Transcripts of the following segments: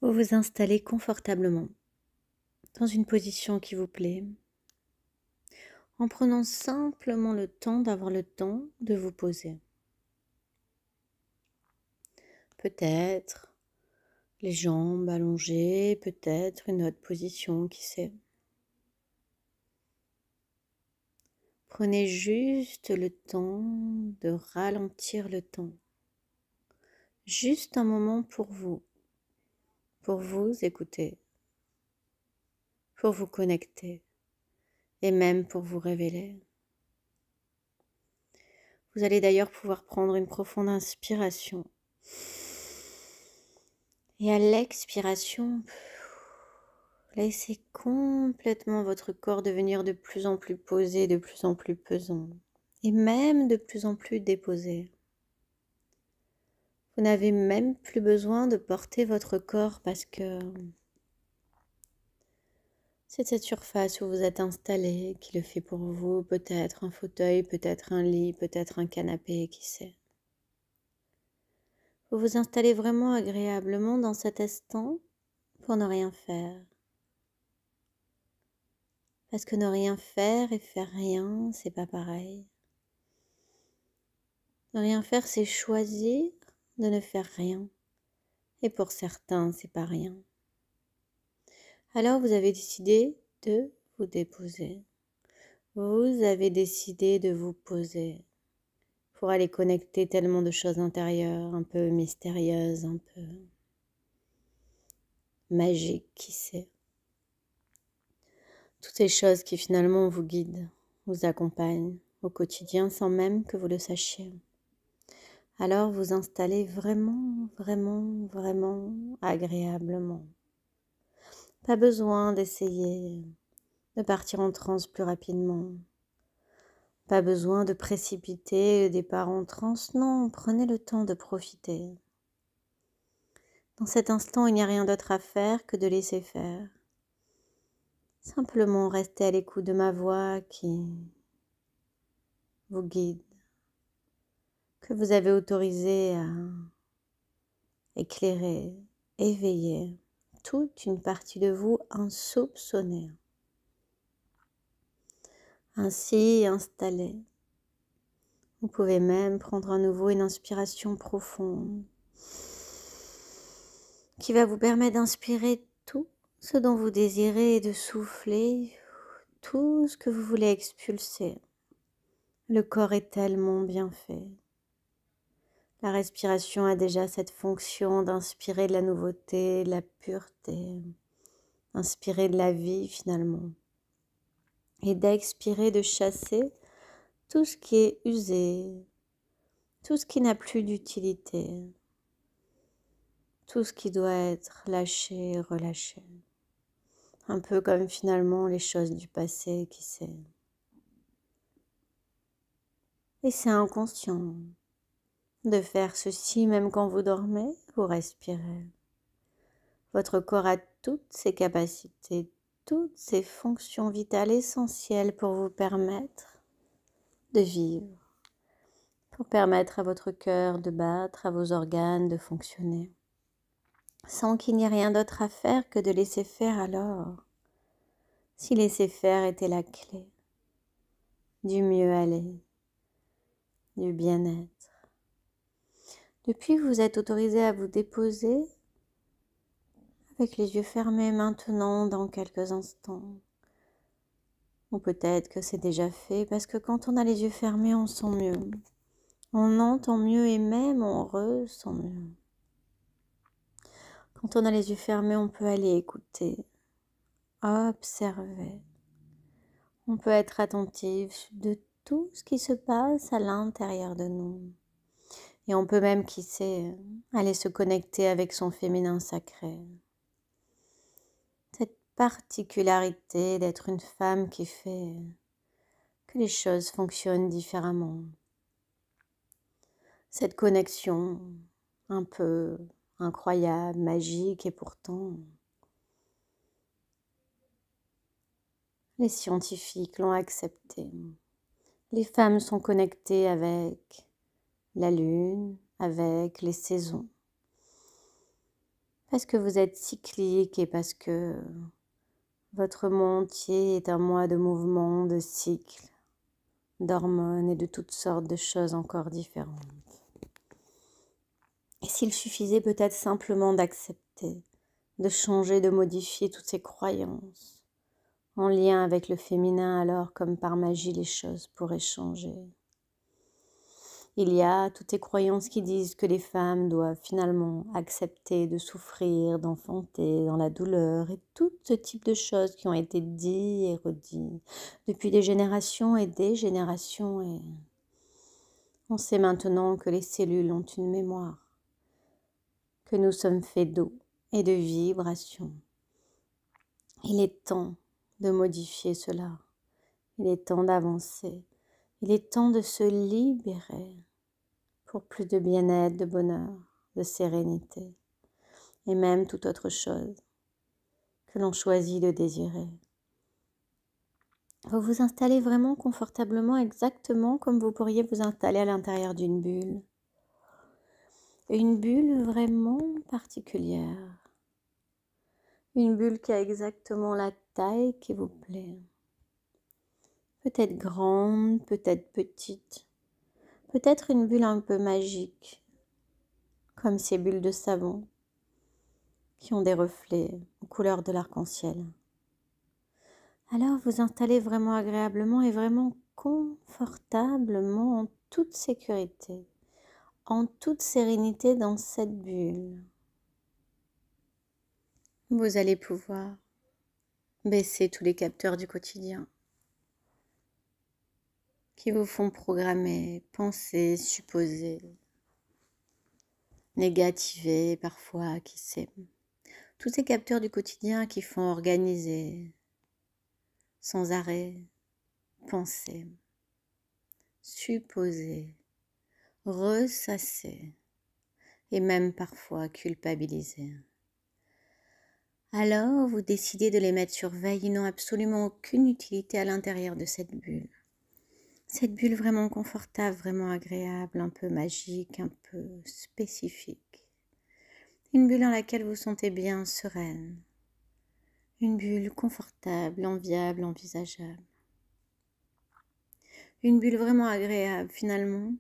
Vous vous installez confortablement dans une position qui vous plaît, en prenant simplement le temps d'avoir le temps de vous poser. Peut-être les jambes allongées, peut-être une autre position, qui sait. Prenez juste le temps de ralentir le temps. Juste un moment pour vous écouter, pour vous connecter et même pour vous révéler. Vous allez d'ailleurs pouvoir prendre une profonde inspiration. Et à l'expiration, laissez complètement votre corps devenir de plus en plus posé, de plus en plus pesant, et même de plus en plus déposé. Vous n'avez même plus besoin de porter votre corps parce que c'est cette surface où vous êtes installé qui le fait pour vous, peut-être un fauteuil, peut-être un lit, peut-être un canapé, qui sait. Vous vous installez vraiment agréablement dans cet instant pour ne rien faire. Parce que ne rien faire et faire rien, c'est pas pareil. Ne rien faire, c'est choisir de ne faire rien. Et pour certains, c'est pas rien. Alors vous avez décidé de vous déposer. Vous avez décidé de vous poser pour aller connecter tellement de choses intérieures, un peu mystérieuses, un peu magiques, qui sait. Toutes ces choses qui finalement vous guident, vous accompagnent au quotidien sans même que vous le sachiez. Alors vous installez vraiment, vraiment, vraiment agréablement. Pas besoin d'essayer de partir en transe plus rapidement. Pas besoin de précipiter le départ en transe, non, prenez le temps de profiter. Dans cet instant, il n'y a rien d'autre à faire que de laisser faire. Simplement restez à l'écoute de ma voix qui vous guide, que vous avez autorisé à éclairer, éveiller toute une partie de vous insoupçonnée. Ainsi installé, vous pouvez même prendre à nouveau une inspiration profonde qui va vous permettre d'inspirer tout ce dont vous désirez et de souffler tout ce que vous voulez expulser. Le corps est tellement bien fait. La respiration a déjà cette fonction d'inspirer de la nouveauté, de la pureté, d'inspirer de la vie finalement, et d'expirer, de chasser tout ce qui est usé, tout ce qui n'a plus d'utilité, tout ce qui doit être lâché, relâché. Un peu comme finalement les choses du passé, qui sait. Et c'est inconscient de faire ceci même quand vous dormez, vous respirez. Votre corps a toutes ses capacités, toutes ses fonctions vitales essentielles pour vous permettre de vivre, pour permettre à votre cœur de battre, à vos organes de fonctionner, sans qu'il n'y ait rien d'autre à faire que de laisser faire alors. Si laisser faire était la clé du mieux aller, du bien-être. Depuis, vous êtes autorisé à vous déposer avec les yeux fermés maintenant dans quelques instants. Ou peut-être que c'est déjà fait parce que quand on a les yeux fermés, on sent mieux. On entend mieux et même on ressent mieux. Quand on a les yeux fermés, on peut aller écouter, observer. On peut être attentif de tout ce qui se passe à l'intérieur de nous. Et on peut même, qui sait, aller se connecter avec son féminin sacré. Cette particularité d'être une femme qui fait que les choses fonctionnent différemment. Cette connexion un peu incroyable, magique, et pourtant les scientifiques l'ont accepté. Les femmes sont connectées avec la lune, avec les saisons. parce que vous êtes cyclique et parce que votre mois entier est un mois de mouvement, de cycles, d'hormones et de toutes sortes de choses encore différentes. Et s'il suffisait peut-être simplement d'accepter, de changer, de modifier toutes ces croyances, en lien avec le féminin, alors comme par magie les choses pourraient changer. Il y a toutes ces croyances qui disent que les femmes doivent finalement accepter de souffrir, d'enfanter dans la douleur et tout ce type de choses qui ont été dites et redites depuis des générations et des générations. Et on sait maintenant que les cellules ont une mémoire, que nous sommes faits d'eau et de vibrations. Il est temps de modifier cela. Il est temps d'avancer. Il est temps de se libérer pour plus de bien-être, de bonheur, de sérénité et même toute autre chose que l'on choisit de désirer. Vous vous installez vraiment confortablement, exactement comme vous pourriez vous installer à l'intérieur d'une bulle. Une bulle vraiment particulière. Une bulle qui a exactement la taille qui vous plaît. Peut-être grande, peut-être petite. Peut-être une bulle un peu magique, comme ces bulles de savon qui ont des reflets aux couleurs de l'arc-en-ciel. Alors vous installez vraiment agréablement et vraiment confortablement en toute sécurité, en toute sérénité dans cette bulle. Vous allez pouvoir baisser tous les capteurs du quotidien qui vous font programmer, penser, supposer, négativer parfois, qui sait. Tous ces capteurs du quotidien qui font organiser sans arrêt, penser, supposer, ressasser et même parfois culpabiliser. Alors vous décidez de les mettre sur veille, ils n'ont absolument aucune utilité à l'intérieur de cette bulle. Cette bulle vraiment confortable, vraiment agréable, un peu magique, un peu spécifique. Une bulle dans laquelle vous vous sentez bien sereine. Une bulle confortable, enviable, envisageable. Une bulle vraiment agréable finalement.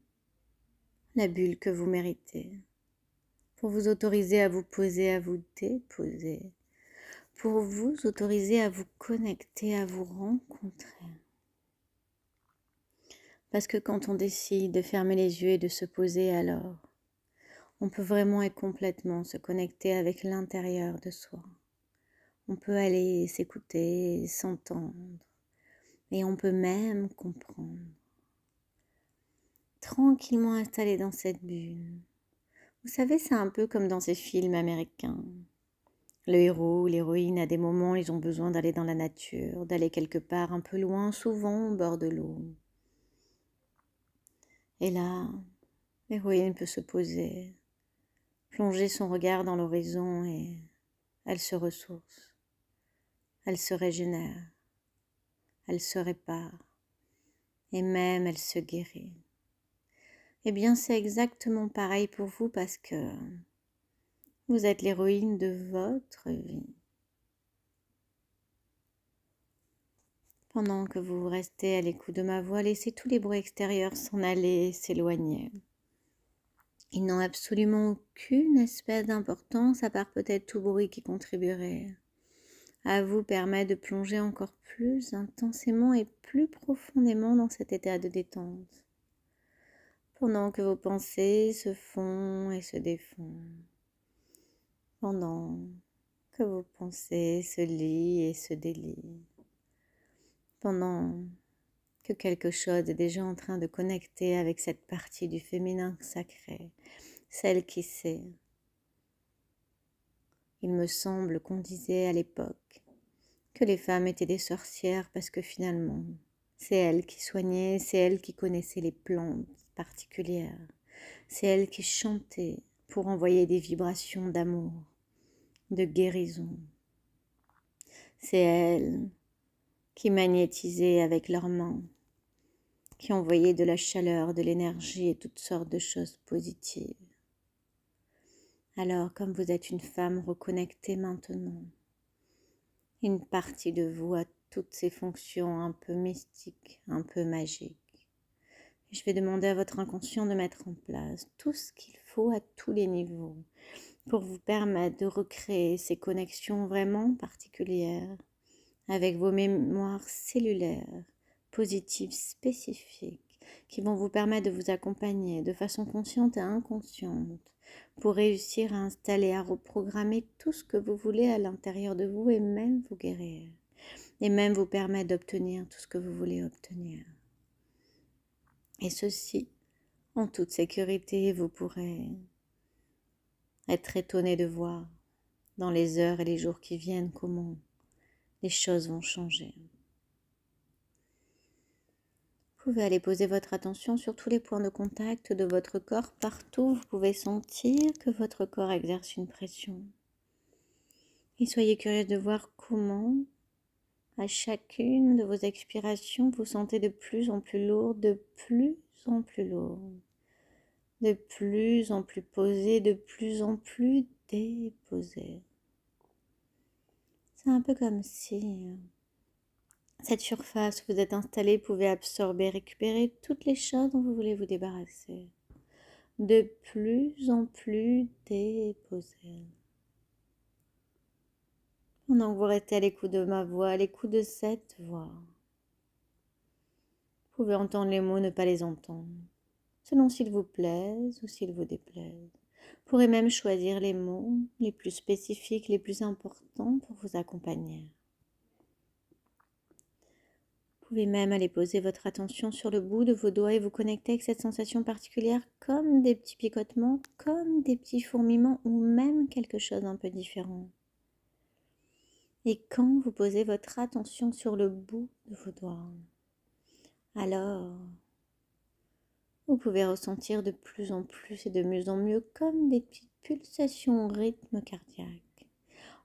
La bulle que vous méritez. Pour vous autoriser à vous poser, à vous déposer. Pour vous autoriser à vous connecter, à vous rencontrer. Parce que quand on décide de fermer les yeux et de se poser, alors on peut vraiment et complètement se connecter avec l'intérieur de soi. On peut aller s'écouter, s'entendre et on peut même comprendre. Tranquillement installé dans cette bulle. Vous savez, c'est un peu comme dans ces films américains. Le héros ou l'héroïne, à des moments, ils ont besoin d'aller dans la nature, d'aller quelque part un peu loin, souvent au bord de l'eau. Et là, l'héroïne peut se poser, plonger son regard dans l'horizon et elle se ressource, elle se régénère, elle se répare et même elle se guérit. Eh bien, c'est exactement pareil pour vous parce que vous êtes l'héroïne de votre vie. Pendant que vous restez à l'écoute de ma voix, laissez tous les bruits extérieurs s'en aller, s'éloigner. Ils n'ont absolument aucune espèce d'importance à part peut-être tout bruit qui contribuerait à vous permettre de plonger encore plus intensément et plus profondément dans cet état de détente. Pendant que vos pensées se font et se défont. Pendant que vos pensées se lient et se délient. Pendant que quelque chose est déjà en train de connecter avec cette partie du féminin sacré, celle qui sait. Il me semble qu'on disait à l'époque que les femmes étaient des sorcières parce que finalement, c'est elles qui soignaient, c'est elles qui connaissaient les plantes particulières, c'est elles qui chantaient pour envoyer des vibrations d'amour, de guérison. C'est elles qui magnétisaient avec leurs mains, qui envoyaient de la chaleur, de l'énergie et toutes sortes de choses positives. Alors, comme vous êtes une femme reconnectée maintenant, une partie de vous a toutes ces fonctions un peu mystiques, un peu magiques. Je vais demander à votre inconscient de mettre en place tout ce qu'il faut à tous les niveaux pour vous permettre de recréer ces connexions vraiment particulières avec vos mémoires cellulaires positives spécifiques qui vont vous permettre de vous accompagner de façon consciente et inconsciente pour réussir à installer, à reprogrammer tout ce que vous voulez à l'intérieur de vous et même vous guérir et même vous permettre d'obtenir tout ce que vous voulez obtenir. Et ceci, en toute sécurité, vous pourrez être étonné de voir dans les heures et les jours qui viennent comment les choses vont changer. Vous pouvez aller poser votre attention sur tous les points de contact de votre corps. Partout, vous pouvez sentir que votre corps exerce une pression. Et soyez curieux de voir comment, à chacune de vos expirations, vous sentez de plus en plus lourd, de plus en plus lourd, de plus en plus posé, de plus en plus déposé. C'est un peu comme si cette surface où vous êtes installé pouvait absorber, récupérer toutes les choses dont vous voulez vous débarrasser. De plus en plus déposé. Pendant que vous restez à l'écoute de ma voix, à l'écoute de cette voix, vous pouvez entendre les mots, ne pas les entendre, selon s'ils vous plaisent ou s'ils vous déplaisent. Vous pourrez même choisir les mots les plus spécifiques, les plus importants pour vous accompagner. Vous pouvez même aller poser votre attention sur le bout de vos doigts et vous connecter avec cette sensation particulière comme des petits picotements, comme des petits fourmillements ou même quelque chose d'un peu différent. Et quand vous posez votre attention sur le bout de vos doigts, alors vous pouvez ressentir de plus en plus et de mieux en mieux comme des petites pulsations au rythme cardiaque,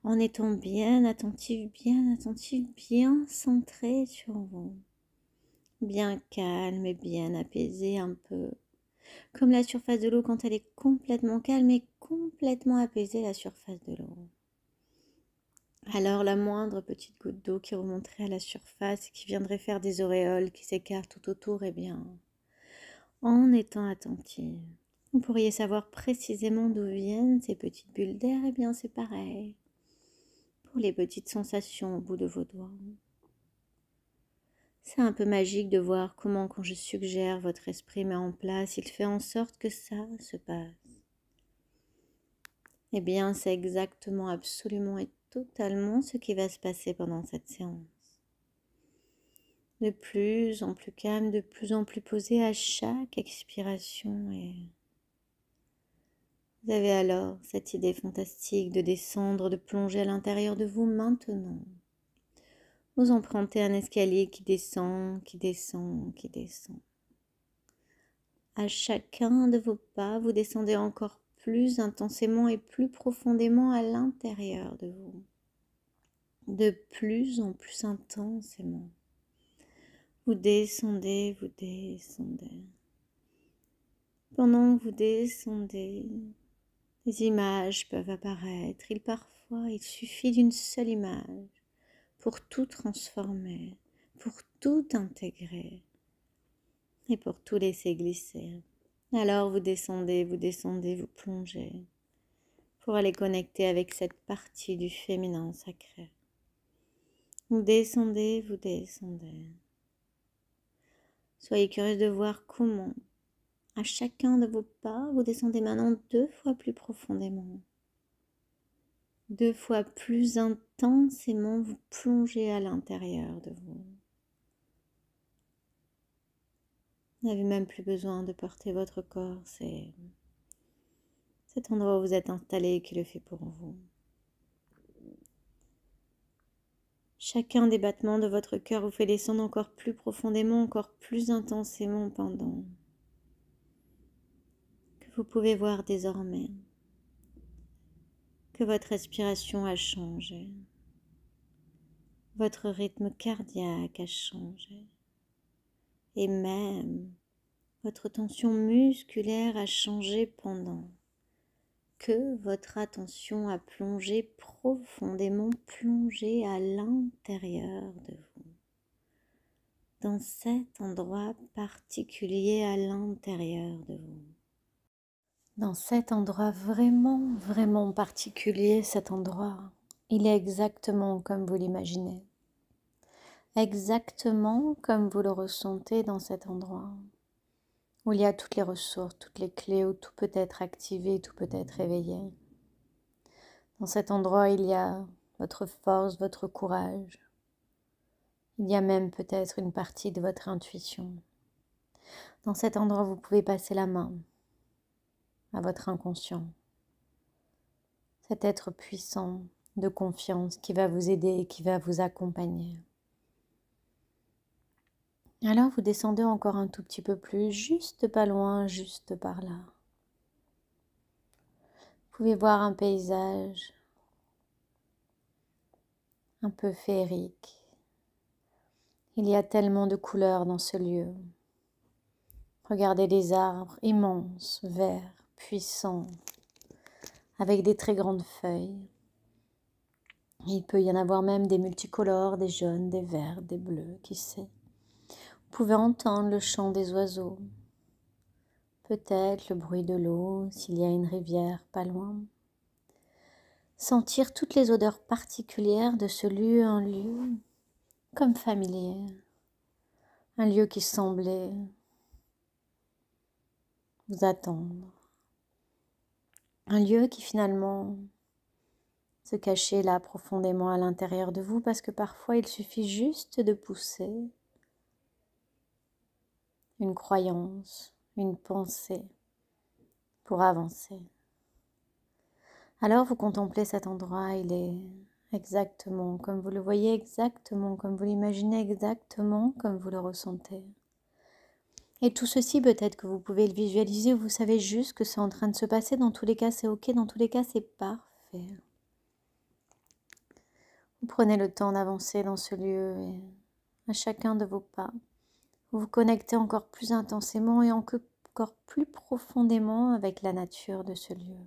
en étant bien attentif, bien centré sur vous, bien calme et bien apaisé un peu, comme la surface de l'eau quand elle est complètement calme et complètement apaisée la surface de l'eau. Alors la moindre petite goutte d'eau qui remonterait à la surface et qui viendrait faire des auréoles qui s'écartent tout autour, eh bien, en étant attentif, vous pourriez savoir précisément d'où viennent ces petites bulles d'air. Eh bien, c'est pareil pour les petites sensations au bout de vos doigts. C'est un peu magique de voir comment, quand je suggère, votre esprit met en place, il fait en sorte que ça se passe. Eh bien, c'est exactement, absolument et totalement ce qui va se passer pendant cette séance. De plus en plus calme, de plus en plus posé à chaque expiration. Et vous avez alors cette idée fantastique de descendre, de plonger à l'intérieur de vous maintenant. Vous empruntez un escalier qui descend, qui descend, qui descend. À chacun de vos pas, vous descendez encore plus intensément et plus profondément à l'intérieur de vous. De plus en plus intensément. Vous descendez, vous descendez. Pendant que vous descendez, des images peuvent apparaître. Parfois, il suffit d'une seule image pour tout transformer, pour tout intégrer et pour tout laisser glisser. Alors vous descendez, vous plongez pour aller connecter avec cette partie du féminin sacré. Vous descendez, vous descendez. Soyez curieux de voir comment, à chacun de vos pas, vous descendez maintenant 2 fois plus profondément. 2 fois plus intensément, vous plongez à l'intérieur de vous. Vous n'avez même plus besoin de porter votre corps, c'est cet endroit où vous êtes installé qui le fait pour vous. Chacun des battements de votre cœur vous fait descendre encore plus profondément, encore plus intensément pendant que vous pouvez voir désormais que votre respiration a changé, votre rythme cardiaque a changé et même votre tension musculaire a changé pendant que votre attention a plongé profondément plongé à l'intérieur de vous, dans cet endroit particulier à l'intérieur de vous. Dans cet endroit vraiment particulier, cet endroit, il est exactement comme vous l'imaginez, exactement comme vous le ressentez dans cet endroit, où il y a toutes les ressources, toutes les clés, où tout peut être activé, tout peut être éveillé. Dans cet endroit, il y a votre force, votre courage. Il y a même peut-être une partie de votre intuition. Dans cet endroit, vous pouvez passer la main à votre inconscient. Cet être puissant de confiance qui va vous aider et qui va vous accompagner. Alors vous descendez encore un tout petit peu plus, juste pas loin, juste par là. Vous pouvez voir un paysage un peu féerique. Il y a tellement de couleurs dans ce lieu. Regardez les arbres immenses, verts, puissants, avec des très grandes feuilles. Il peut y en avoir même des multicolores, des jaunes, des verts, des bleus, qui sait. Vous pouvez entendre le chant des oiseaux, peut-être le bruit de l'eau s'il y a une rivière pas loin. Sentir toutes les odeurs particulières de ce lieu, un lieu comme familier, un lieu qui semblait vous attendre, un lieu qui finalement se cachait là profondément à l'intérieur de vous parce que parfois il suffit juste de pousser une croyance, une pensée pour avancer. Alors vous contemplez cet endroit, il est exactement comme vous le voyez, exactement comme vous l'imaginez, exactement comme vous le ressentez. Et tout ceci, peut-être que vous pouvez le visualiser, vous savez juste que c'est en train de se passer, dans tous les cas c'est ok, dans tous les cas c'est parfait. Vous prenez le temps d'avancer dans ce lieu et à chacun de vos pas, vous vous connectez encore plus intensément et encore plus profondément avec la nature de ce lieu.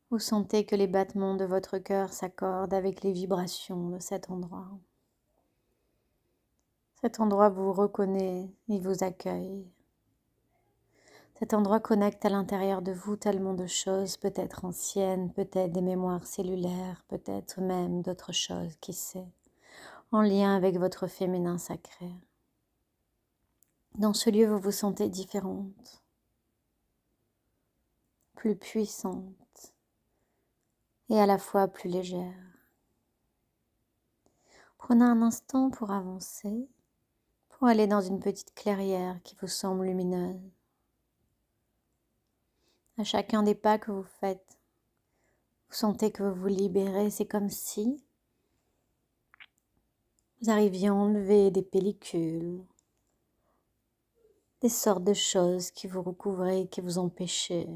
Vous sentez que les battements de votre cœur s'accordent avec les vibrations de cet endroit. Cet endroit vous reconnaît, il vous accueille. Cet endroit connecte à l'intérieur de vous tellement de choses, peut-être anciennes, peut-être des mémoires cellulaires, peut-être même d'autres choses, qui sait, en lien avec votre féminin sacré. Dans ce lieu, vous vous sentez différente, plus puissante et à la fois plus légère. Prenez un instant pour avancer, pour aller dans une petite clairière qui vous semble lumineuse. À chacun des pas que vous faites, vous sentez que vous vous libérez, c'est comme si vous arriviez à enlever des pellicules, des sortes de choses qui vous recouvraient, qui vous empêchaient,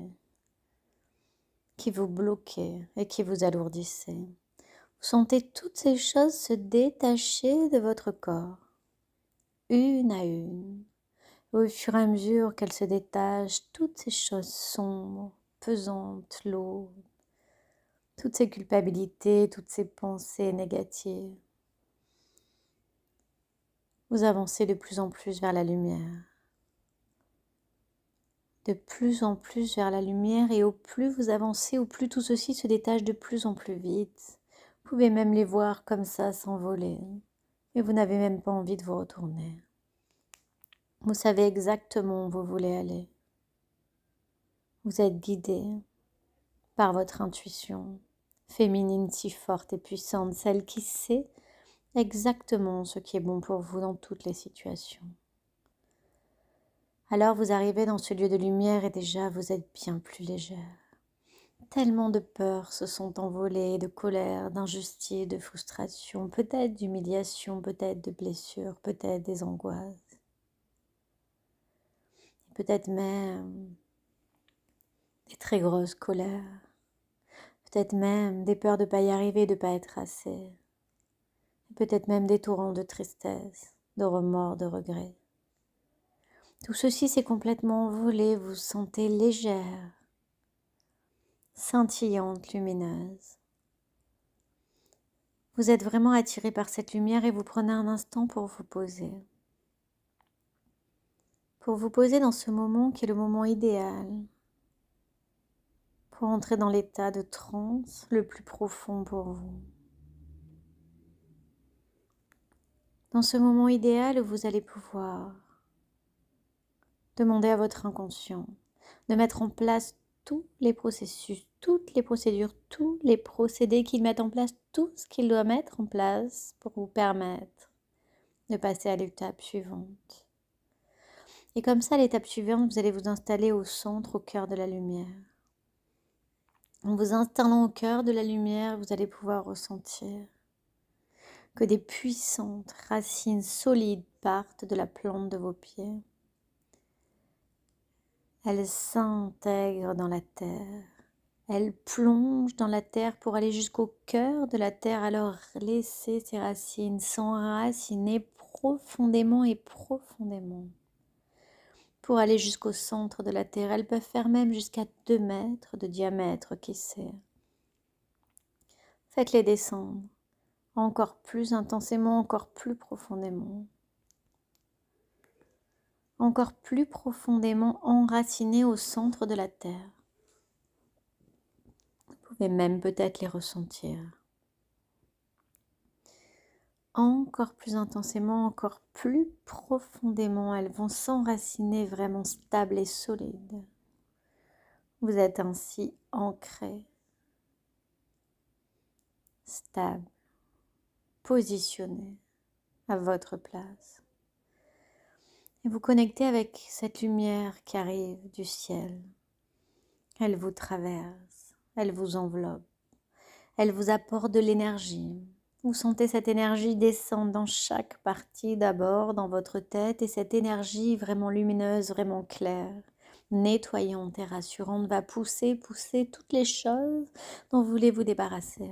qui vous bloquaient et qui vous alourdissaient. Vous sentez toutes ces choses se détacher de votre corps, une à une. Au fur et à mesure qu'elles se détachent, toutes ces choses sombres, pesantes, lourdes, toutes ces culpabilités, toutes ces pensées négatives, vous avancez de plus en plus vers la lumière. De plus en plus vers la lumière, et au plus vous avancez, au plus tout ceci se détache de plus en plus vite. Vous pouvez même les voir comme ça s'envoler, et vous n'avez même pas envie de vous retourner. Vous savez exactement où vous voulez aller. Vous êtes guidé par votre intuition féminine si forte et puissante, celle qui sait exactement ce qui est bon pour vous dans toutes les situations. Alors vous arrivez dans ce lieu de lumière et déjà vous êtes bien plus légère. Tellement de peurs se sont envolées, de colère, d'injustice, de frustration, peut-être d'humiliation, peut-être de blessures, peut-être des angoisses. Peut-être même des très grosses colères. Peut-être même des peurs de ne pas y arriver, de ne pas être assez. Peut-être même des torrents de tristesse, de remords, de regrets. Tout ceci s'est complètement envolé, vous vous sentez légère, scintillante, lumineuse. Vous êtes vraiment attiré par cette lumière et vous prenez un instant pour vous poser. Pour vous poser dans ce moment qui est le moment idéal pour entrer dans l'état de transe le plus profond pour vous. Dans ce moment idéal où vous allez pouvoir demander à votre inconscient de mettre en place tous les processus, toutes les procédures, tous les procédés qu'il met en place, tout ce qu'il doit mettre en place pour vous permettre de passer à l'étape suivante. Et comme ça, à l'étape suivante, vous allez vous installer au centre, au cœur de la lumière. En vous installant au cœur de la lumière, vous allez pouvoir ressentir que des puissantes racines solides partent de la plante de vos pieds. Elles s'intègrent dans la terre. Elles plongent dans la terre pour aller jusqu'au cœur de la terre. Alors laissez ces racines s'enraciner profondément et profondément pour aller jusqu'au centre de la terre. Elles peuvent faire même jusqu'à 2 mètres de diamètre, qui sait. Faites-les descendre encore plus intensément, encore plus profondément. Encore plus profondément enracinées au centre de la terre. Vous pouvez même peut-être les ressentir. Encore plus intensément, encore plus profondément, elles vont s'enraciner vraiment stables et solides. Vous êtes ainsi ancré, stable, positionné à votre place. Et vous connectez avec cette lumière qui arrive du ciel. Elle vous traverse, elle vous enveloppe, elle vous apporte de l'énergie. Vous sentez cette énergie descendre dans chaque partie, d'abord dans votre tête, et cette énergie vraiment lumineuse, vraiment claire, nettoyante et rassurante va pousser toutes les choses dont vous voulez vous débarrasser.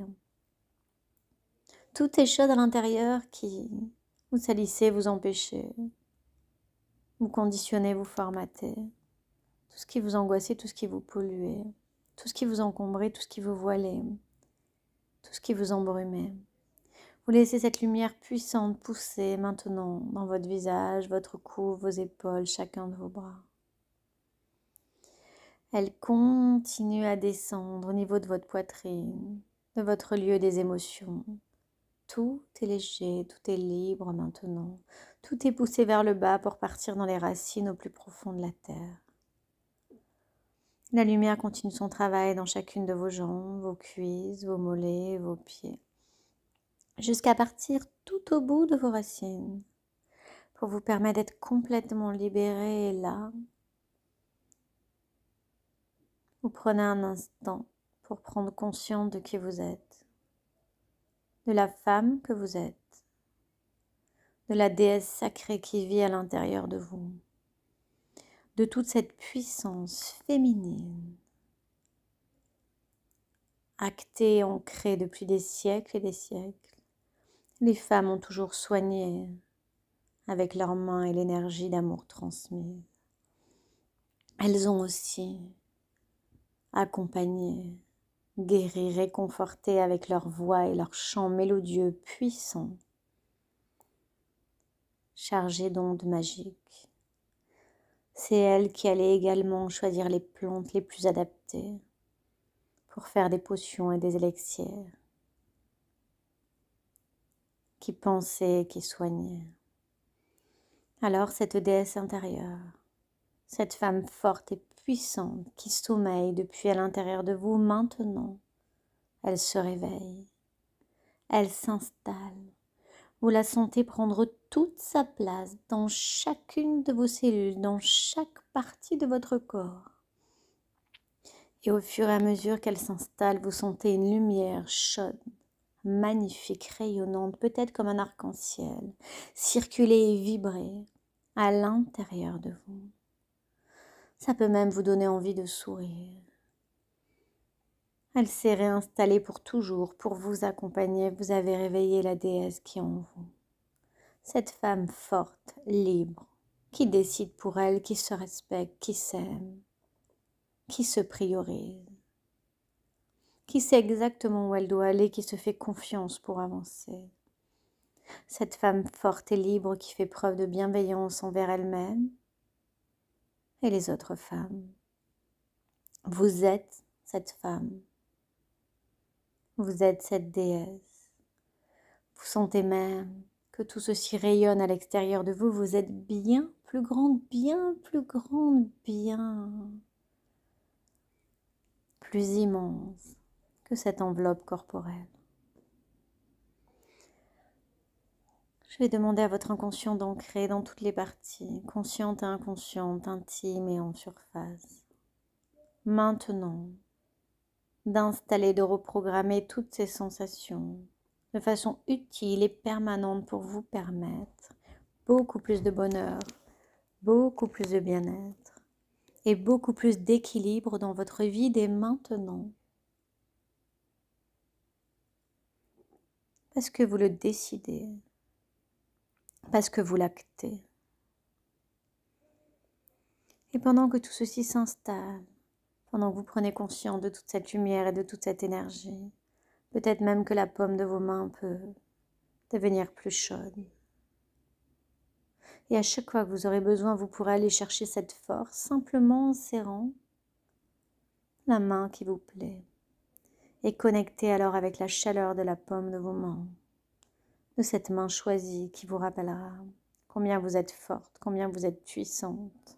Toutes ces choses à l'intérieur qui vous salissez, vous empêchez, vous conditionnez, vous formatez. Tout ce qui vous angoissait, tout ce qui vous polluait, tout ce qui vous encombrait, tout ce qui vous voilait, tout ce qui vous embrumait. Vous laissez cette lumière puissante pousser maintenant dans votre visage, votre cou, vos épaules, chacun de vos bras. Elle continue à descendre au niveau de votre poitrine, de votre lieu des émotions. Tout est léger, tout est libre maintenant. Tout est poussé vers le bas pour partir dans les racines au plus profond de la terre. La lumière continue son travail dans chacune de vos jambes, vos cuisses, vos mollets, vos pieds, jusqu'à partir tout au bout de vos racines, pour vous permettre d'être complètement libéré. Et là, vous prenez un instant pour prendre conscience de qui vous êtes, de la femme que vous êtes, de la déesse sacrée qui vit à l'intérieur de vous, de toute cette puissance féminine, actée, ancrée depuis des siècles et des siècles. Les femmes ont toujours soigné avec leurs mains et l'énergie d'amour transmise. Elles ont aussi accompagné, guéri, réconforté avec leur voix et leur chant mélodieux puissant, chargé d'ondes magiques. C'est elles qui allaient également choisir les plantes les plus adaptées pour faire des potions et des élixirs, qui pensaient et qui soignaient. Alors cette déesse intérieure, cette femme forte et puissante qui sommeille depuis à l'intérieur de vous, maintenant, elle se réveille, elle s'installe. Vous la sentez prendre toute sa place dans chacune de vos cellules, dans chaque partie de votre corps. Et au fur et à mesure qu'elle s'installe, vous sentez une lumière chaude, magnifique, rayonnante, peut-être comme un arc-en-ciel, circuler et vibrer à l'intérieur de vous. Ça peut même vous donner envie de sourire. Elle s'est réinstallée pour toujours, pour vous accompagner. Vous avez réveillé la déesse qui est en vous. Cette femme forte, libre, qui décide pour elle, qui se respecte, qui s'aime, qui se priorise, qui sait exactement où elle doit aller, qui se fait confiance pour avancer. Cette femme forte et libre qui fait preuve de bienveillance envers elle-même et les autres femmes. Vous êtes cette femme. Vous êtes cette déesse. Vous sentez même que tout ceci rayonne à l'extérieur de vous. Vous êtes bien plus grande, bien plus grande, bien plus immense que cette enveloppe corporelle. Je vais demander à votre inconscient d'ancrer dans toutes les parties, conscientes et inconscientes, intimes et en surface. Maintenant, d'installer, de reprogrammer toutes ces sensations de façon utile et permanente pour vous permettre beaucoup plus de bonheur, beaucoup plus de bien-être et beaucoup plus d'équilibre dans votre vie dès maintenant. Parce que vous le décidez, parce que vous l'actez. Et pendant que tout ceci s'installe, pendant que vous prenez conscience de toute cette lumière et de toute cette énergie, peut-être même que la paume de vos mains peut devenir plus chaude. Et à chaque fois que vous aurez besoin, vous pourrez aller chercher cette force simplement en serrant la main qui vous plaît et connecter alors avec la chaleur de la paume de vos mains, de cette main choisie qui vous rappellera combien vous êtes forte, combien vous êtes puissante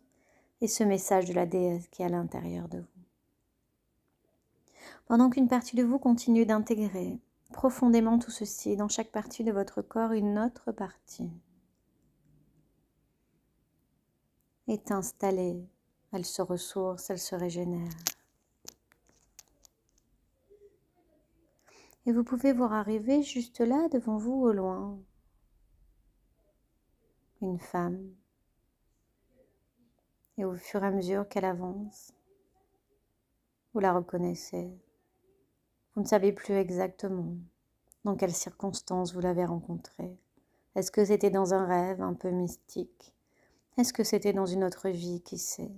et ce message de la déesse qui est à l'intérieur de vous. Pendant qu'une partie de vous continue d'intégrer profondément tout ceci dans chaque partie de votre corps, une autre partie est installée, elle se ressource, elle se régénère. Et vous pouvez voir arriver juste là, devant vous, au loin, une femme. Et au fur et à mesure qu'elle avance, vous la reconnaissez. Vous ne savez plus exactement dans quelles circonstances vous l'avez rencontrée. Est-ce que c'était dans un rêve un peu mystique? Est-ce que c'était dans une autre vie, qui sait?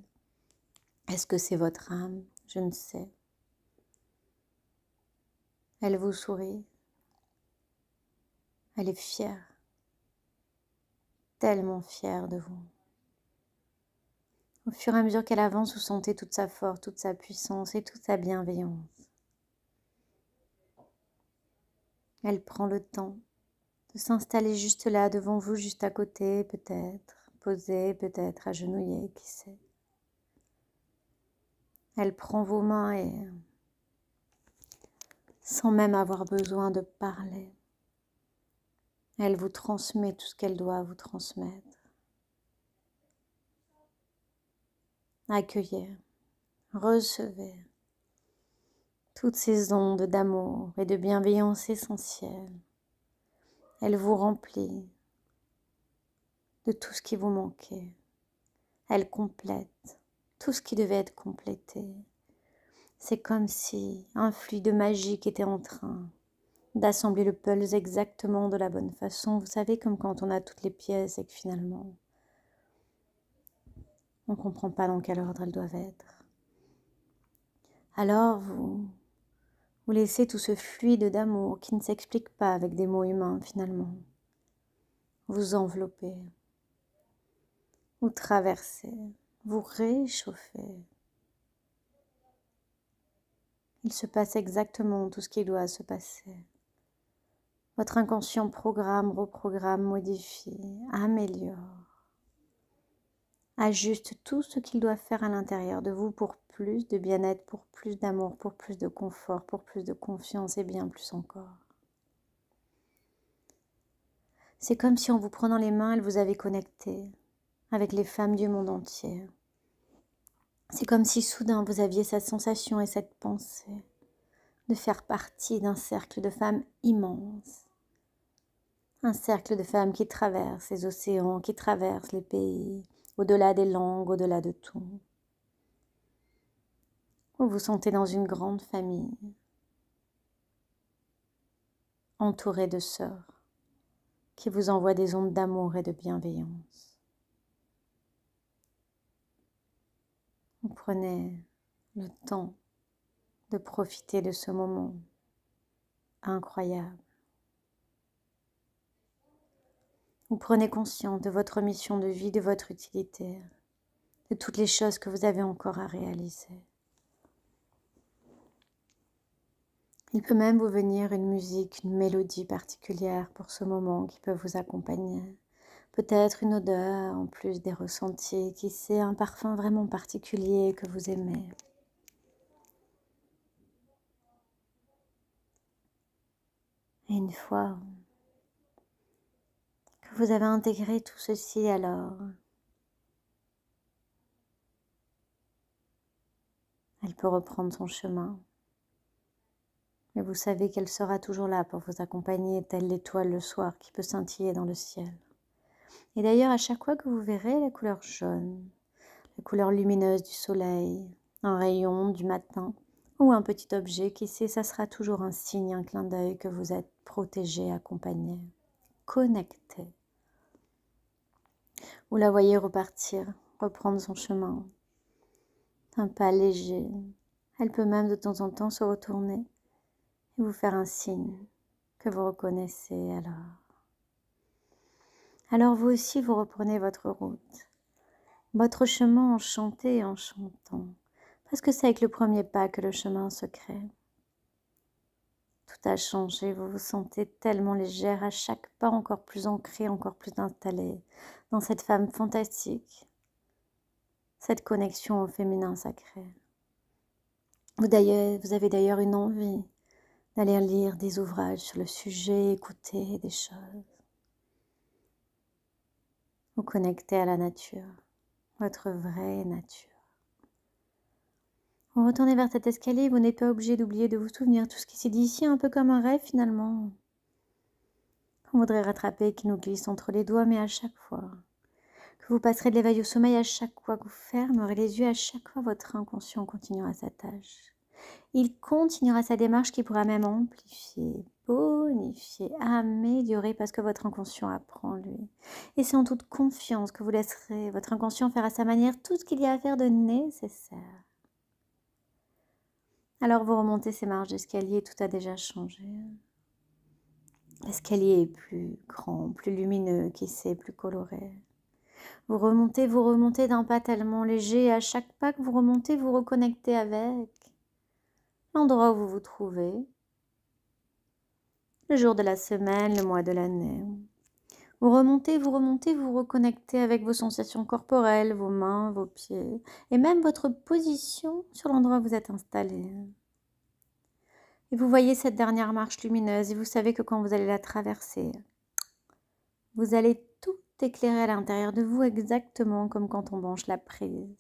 Est-ce que c'est votre âme? Je ne sais. Elle vous sourit. Elle est fière. Tellement fière de vous. Au fur et à mesure qu'elle avance, vous sentez toute sa force, toute sa puissance et toute sa bienveillance. Elle prend le temps de s'installer juste là, devant vous, juste à côté, peut-être, posée, peut-être agenouillée, qui sait. Elle prend vos mains et, sans même avoir besoin de parler, elle vous transmet tout ce qu'elle doit vous transmettre. Accueillez, recevez toutes ces ondes d'amour et de bienveillance essentielle. Elle vous remplit de tout ce qui vous manquait. Elle complète tout ce qui devait être complété. C'est comme si un fluide magique était en train d'assembler le puzzle exactement de la bonne façon. Vous savez, comme quand on a toutes les pièces et que finalement, on ne comprend pas dans quel ordre elles doivent être. Alors vous laissez tout ce fluide d'amour qui ne s'explique pas avec des mots humains finalement. Vous enveloppez, vous traversez, vous réchauffez. Il se passe exactement tout ce qui doit se passer. Votre inconscient programme, reprogramme, modifie, améliore, ajuste tout ce qu'il doit faire à l'intérieur de vous pour plus de bien-être, pour plus d'amour, pour plus de confort, pour plus de confiance et bien plus encore. C'est comme si en vous prenant les mains, elle vous avait connecté avec les femmes du monde entier. C'est comme si soudain vous aviez cette sensation et cette pensée de faire partie d'un cercle de femmes immense. Un cercle de femmes qui traversent les océans, qui traversent les pays, au-delà des langues, au-delà de tout. Vous vous sentez dans une grande famille, entourée de sœurs, qui vous envoient des ondes d'amour et de bienveillance. Vous prenez le temps de profiter de ce moment incroyable. Vous prenez conscience de votre mission de vie, de votre utilité, de toutes les choses que vous avez encore à réaliser. Il peut même vous venir une musique, une mélodie particulière pour ce moment qui peut vous accompagner. Peut-être une odeur en plus des ressentis, qui sait, un parfum vraiment particulier que vous aimez. Et une fois que vous avez intégré tout ceci, alors elle peut reprendre son chemin. Mais vous savez qu'elle sera toujours là pour vous accompagner, telle l'étoile le soir qui peut scintiller dans le ciel. Et d'ailleurs, à chaque fois que vous verrez la couleur jaune, la couleur lumineuse du soleil, un rayon du matin ou un petit objet, qui sait, ça sera toujours un signe, un clin d'œil que vous êtes protégé, accompagné, connecté. Vous la voyez repartir, reprendre son chemin, un pas léger. Elle peut même de temps en temps se retourner et vous faire un signe que vous reconnaissez alors. Alors vous aussi, vous reprenez votre route, votre chemin en chantant et en chantant, parce que c'est avec le premier pas que le chemin se crée. Tout a changé, vous vous sentez tellement légère à chaque pas, encore plus ancrée, encore plus installée dans cette femme fantastique, cette connexion au féminin sacré. Vous avez d'ailleurs une envie d'aller lire des ouvrages sur le sujet, écouter des choses. Vous connectez à la nature, votre vraie nature. Vous retournez vers cet escalier, vous n'êtes pas obligé d'oublier de vous souvenir tout ce qui s'est dit ici, un peu comme un rêve finalement. On voudrait rattraper qui nous glisse entre les doigts, mais à chaque fois que vous passerez de l'éveil au sommeil, à chaque fois que vous fermerez les yeux, à chaque fois votre inconscient continuera sa tâche. Il continuera sa démarche qui pourra même amplifier, bonifier, améliorer parce que votre inconscient apprend lui. Et c'est en toute confiance que vous laisserez votre inconscient faire à sa manière tout ce qu'il y a à faire de nécessaire. Alors vous remontez ces marches d'escalier, tout a déjà changé. L'escalier est plus grand, plus lumineux, qui sait, plus coloré. Vous remontez d'un pas tellement léger, et à chaque pas que vous remontez, vous reconnectez avec l'endroit où vous vous trouvez, le jour de la semaine, le mois de l'année. Vous remontez, vous reconnectez avec vos sensations corporelles, vos mains, vos pieds, et même votre position sur l'endroit où vous êtes installé. Et vous voyez cette dernière marche lumineuse, et vous savez que quand vous allez la traverser, vous allez tout éclairer à l'intérieur de vous, exactement comme quand on branche la prise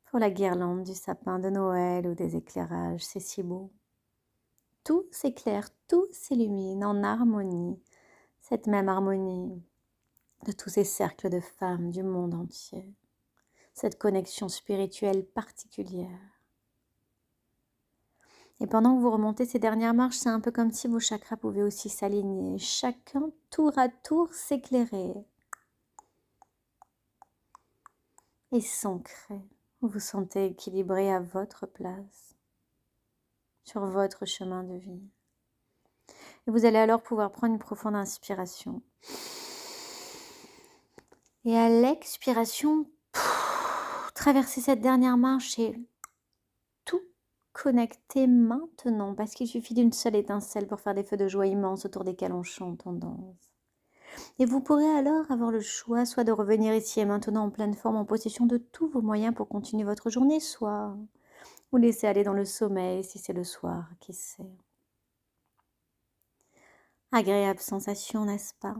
pour la guirlande du sapin de Noël ou des éclairages, c'est si beau. Tout s'éclaire, tout s'illumine en harmonie, cette même harmonie de tous ces cercles de femmes du monde entier, cette connexion spirituelle particulière. Et pendant que vous remontez ces dernières marches, c'est un peu comme si vos chakras pouvaient aussi s'aligner, chacun tour à tour s'éclairer et s'ancrer. Vous vous sentez équilibré à votre place, sur votre chemin de vie. Et vous allez alors pouvoir prendre une profonde inspiration. Et à l'expiration, traverser cette dernière marche et tout connecter maintenant, parce qu'il suffit d'une seule étincelle pour faire des feux de joie immenses autour desquels on chante, on danse. Et vous pourrez alors avoir le choix, soit de revenir ici et maintenant en pleine forme, en possession de tous vos moyens pour continuer votre journée, soit vous laisser aller dans le sommeil si c'est le soir, qui sait. Agréable sensation, n'est-ce pas?